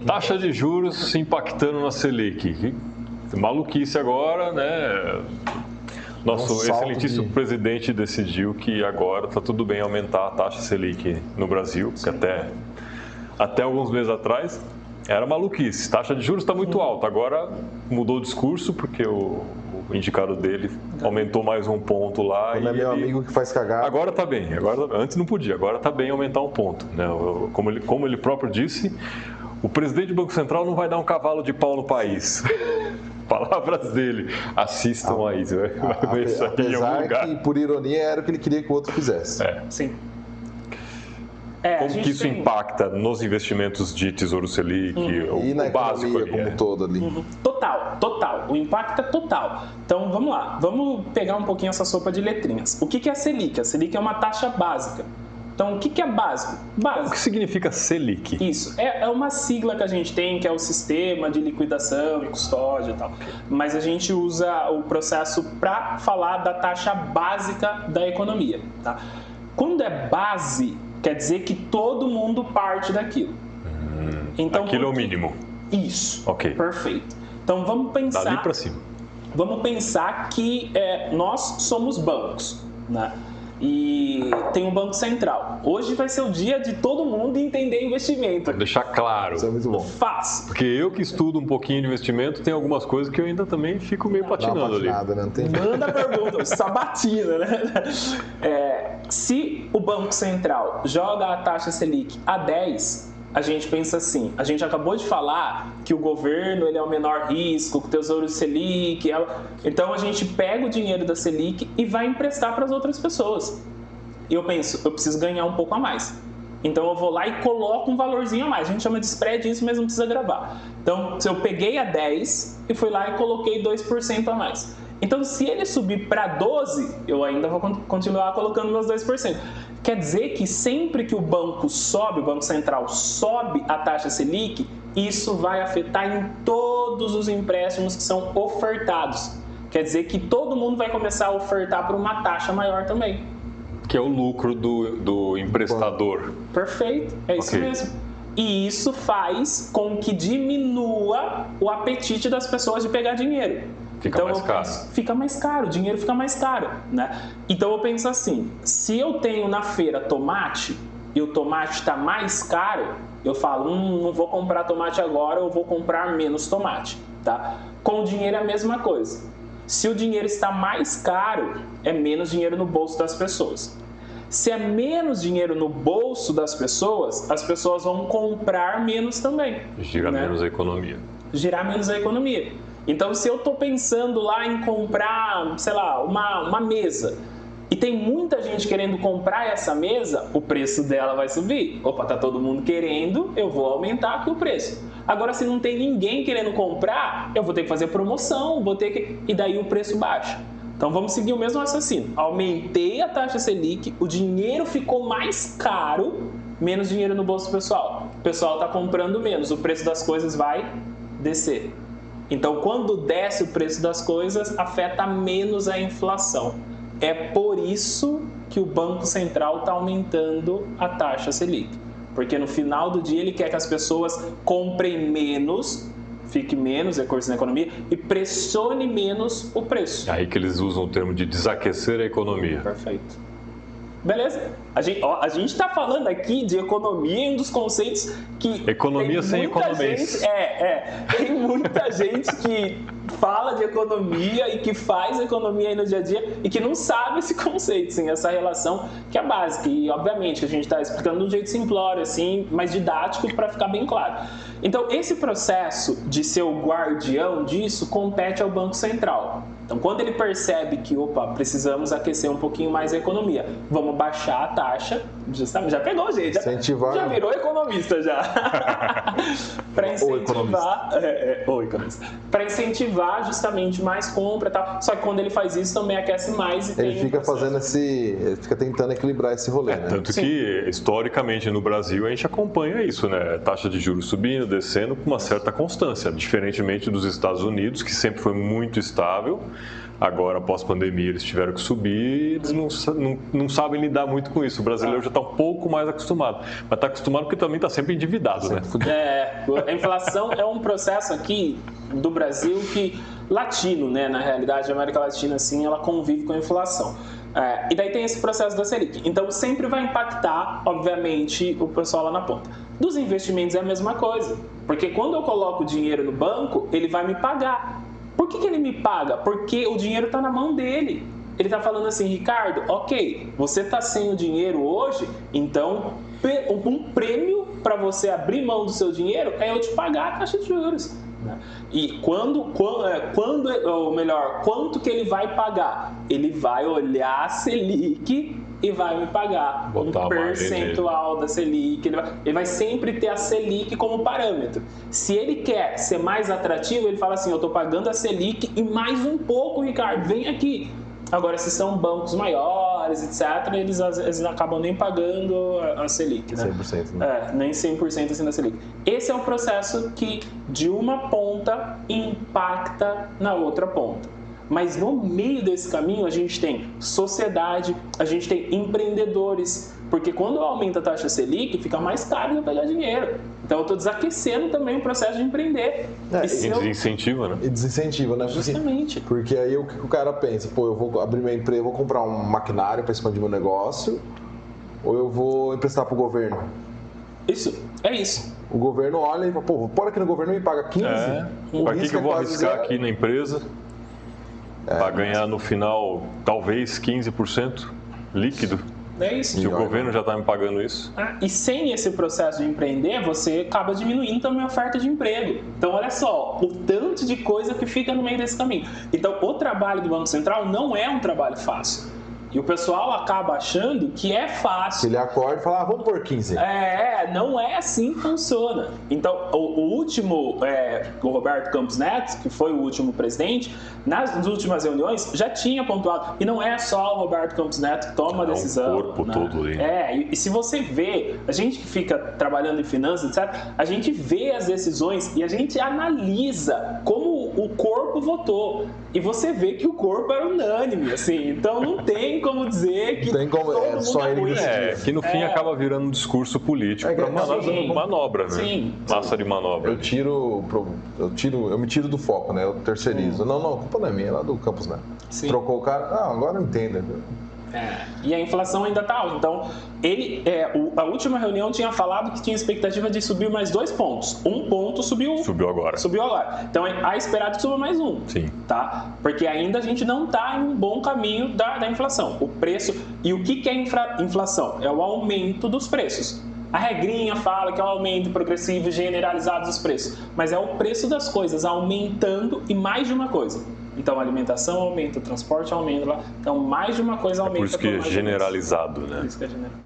Taxa de juros impactando na Selic. Maluquice agora, né? Nosso excelentíssimo presidente decidiu que agora está tudo bem aumentar a taxa Selic no Brasil, que até alguns meses atrás era maluquice. Taxa de juros está muito alta, agora mudou o discurso porque o indicado dele aumentou mais um ponto lá. Quando é meu amigo que faz cagada. Agora está bem, antes não podia, agora está bem aumentar um ponto. Né? Como ele próprio disse, o presidente do Banco Central não vai dar um cavalo de pau no país. Palavras dele. Assistam aí, você vai ver isso aqui em algum lugar. Que, por ironia, era o que ele queria que o outro fizesse. Sim. Como que isso impacta nos investimentos de Tesouro Selic, e na básico ali, como um todo ali? Total. O impacto é total. Então, vamos lá. Vamos pegar um pouquinho essa sopa de letrinhas. O que é a Selic? A Selic é uma taxa básica. Então, o que é básico? O que significa Selic? Isso, é uma sigla que a gente tem, que é o Sistema de Liquidação e Custódia e tal. Mas a gente usa o processo para falar da taxa básica da economia. Tá? Quando é base, quer dizer que todo mundo parte daquilo. Então, aquilo é o mínimo. Isso, ok. Perfeito. Então, vamos pensar... Dali para cima. Vamos pensar que nós somos bancos, né? E tem um Banco Central. Hoje vai ser o dia de todo mundo entender investimento. Vou deixar claro. Isso é muito bom. Fácil. Porque eu que estudo um pouquinho de investimento, tem algumas coisas que eu ainda também fico meio patinando ali. Né? Não tem... Manda a pergunta, sabatina, né? Se o Banco Central joga a taxa Selic a 10, a gente pensa assim, a gente acabou de falar que o governo ele é o menor risco, que o Tesouro Selic... Então, a gente pega o dinheiro da Selic e vai emprestar para as outras pessoas. E eu penso, eu preciso ganhar um pouco a mais. Então, eu vou lá e coloco um valorzinho a mais. A gente chama de spread isso, mas não precisa gravar. Então, se eu peguei a 10 e fui lá e coloquei 2% a mais. Então, se ele subir para 12, eu ainda vou continuar colocando meus 2%. Quer dizer que sempre que o banco sobe, o Banco Central sobe a taxa Selic, isso vai afetar em todos os empréstimos que são ofertados. Quer dizer que todo mundo vai começar a ofertar por uma taxa maior também. Que é o lucro do emprestador. Perfeito, é isso mesmo. E isso faz com que diminua o apetite das pessoas de pegar dinheiro. Fica mais caro. Fica mais caro, o dinheiro fica mais caro, né? Então eu penso assim, se eu tenho na feira tomate e o tomate está mais caro, eu falo, não vou comprar tomate agora, eu vou comprar menos tomate, tá? Com o dinheiro é a mesma coisa. Se o dinheiro está mais caro, é menos dinheiro no bolso das pessoas. Se é menos dinheiro no bolso das pessoas, as pessoas vão comprar menos também. Gira menos a economia. Girar menos a economia. Então, se eu estou pensando lá em comprar, sei lá, uma mesa e tem muita gente querendo comprar essa mesa, o preço dela vai subir. Opa, tá todo mundo querendo, eu vou aumentar aqui o preço. Agora, se não tem ninguém querendo comprar, eu vou ter que fazer promoção, e daí o preço baixa. Então, vamos seguir o mesmo raciocínio. Aumentei a taxa Selic, o dinheiro ficou mais caro, menos dinheiro no bolso do pessoal. O pessoal está comprando menos, o preço das coisas vai descer. Então, quando desce o preço das coisas, afeta menos a inflação. É por isso que o Banco Central está aumentando a taxa Selic. Porque no final do dia ele quer que as pessoas comprem menos, fique menos recursos na economia e pressione menos o preço. É aí que eles usam o termo de desaquecer a economia. Perfeito. Beleza? A gente está falando aqui de economia, um dos conceitos que... Economia sem economês. Tem muita gente que fala de economia e que faz economia aí no dia a dia e que não sabe esse conceito, sim, essa relação que é básica. E, obviamente, que a gente está explicando de um jeito simplório, assim, mais didático para ficar bem claro. Então, esse processo de ser o guardião disso compete ao Banco Central. Então, quando ele percebe que, precisamos aquecer um pouquinho mais a economia, vamos baixar a taxa, justamente, já pegou, gente, já virou economista já. Para incentivar, para incentivar justamente mais compra e tal. Só que quando ele faz isso também aquece mais e ele fica fazendo ele fica tentando equilibrar esse rolê, né? Tanto Sim. que historicamente no Brasil a gente acompanha isso, né? Taxa de juros subindo, descendo com uma certa constância, diferentemente dos Estados Unidos, que sempre foi muito estável. Agora, após a pandemia, eles tiveram que subir, eles não sabem lidar muito com isso. O brasileiro já está um pouco mais acostumado. Mas está acostumado porque também está sempre endividado, né? A inflação é um processo aqui do Brasil que latino, né? Na realidade, a América Latina, assim, ela convive com a inflação. E daí tem esse processo da Selic. Então, sempre vai impactar, obviamente, o pessoal lá na ponta. Dos investimentos é a mesma coisa. Porque quando eu coloco o dinheiro no banco, ele vai me pagar. Por que ele me paga? Porque o dinheiro está na mão dele. Ele está falando assim, Ricardo, ok, você está sem o dinheiro hoje, então um prêmio para você abrir mão do seu dinheiro é eu te pagar a taxa de juros. E quanto que ele vai pagar? Ele vai olhar a Selic e vai me pagar um percentual da Selic. Ele vai sempre ter a Selic como parâmetro. Se ele quer ser mais atrativo, ele fala assim, eu estou pagando a Selic e mais um pouco, Ricardo, vem aqui. Agora, se são bancos maiores, etc., eles acabam nem pagando a Selic. Né? 100%. Né? Nem 100% assim da Selic. Esse é o processo que, de uma ponta, impacta na outra ponta. Mas no meio desse caminho, a gente tem sociedade, a gente tem empreendedores. Porque quando aumenta a taxa Selic, fica mais caro de pegar dinheiro. Então, eu estou desaquecendo também o processo de empreender. E desincentiva, né? E desincentiva, né? Justamente. Porque aí o que o cara pensa? Pô, eu vou abrir minha empresa, vou comprar um maquinário para expandir meu negócio, ou eu vou emprestar para o governo? Isso, é isso. O governo olha e fala, pô, bora aqui no governo e me paga 15? Para que eu vou arriscar aqui na empresa para ganhar no final talvez 15% líquido? É isso. Se o governo já está me pagando isso. E sem esse processo de empreender, você acaba diminuindo também a oferta de emprego. Então, olha só, o tanto de coisa que fica no meio desse caminho. Então, o trabalho do Banco Central não é um trabalho fácil. E o pessoal acaba achando que é fácil. Ele acorda e fala, vamos por 15. Não é assim que funciona. Então, o último, o Roberto Campos Neto, que foi o último presidente, nas últimas reuniões já tinha pontuado. E não é só o Roberto Campos Neto que toma a decisão. O corpo todo ali. E se você vê, a gente que fica trabalhando em finanças, etc., a gente vê as decisões e a gente analisa como o corpo votou. E você vê que o corpo era unânime, assim. Então, não tem como dizer que tem como, todo mundo só ele que no fim acaba virando um discurso político para manobra, né? Sim. Massa de manobra. Eu me tiro do foco, né? Eu terceirizo. Não, a culpa não é minha, é lá do Campos Neto. Sim. Trocou o cara, agora eu entendo. E a inflação ainda está alta. Então, a última reunião tinha falado que tinha expectativa de subir mais 2 pontos. Um ponto subiu agora. Então, há esperado que suba mais um. Sim. Tá? Porque ainda a gente não está em um bom caminho da inflação. O preço... E o que é inflação? É o aumento dos preços. A regrinha fala que é um aumento progressivo generalizado dos preços. Mas é o preço das coisas aumentando e mais de uma coisa. Então, a alimentação aumenta, o transporte aumenta. Então, mais de uma coisa aumenta. Por isso que é generalizado, né? Por isso que é generalizado.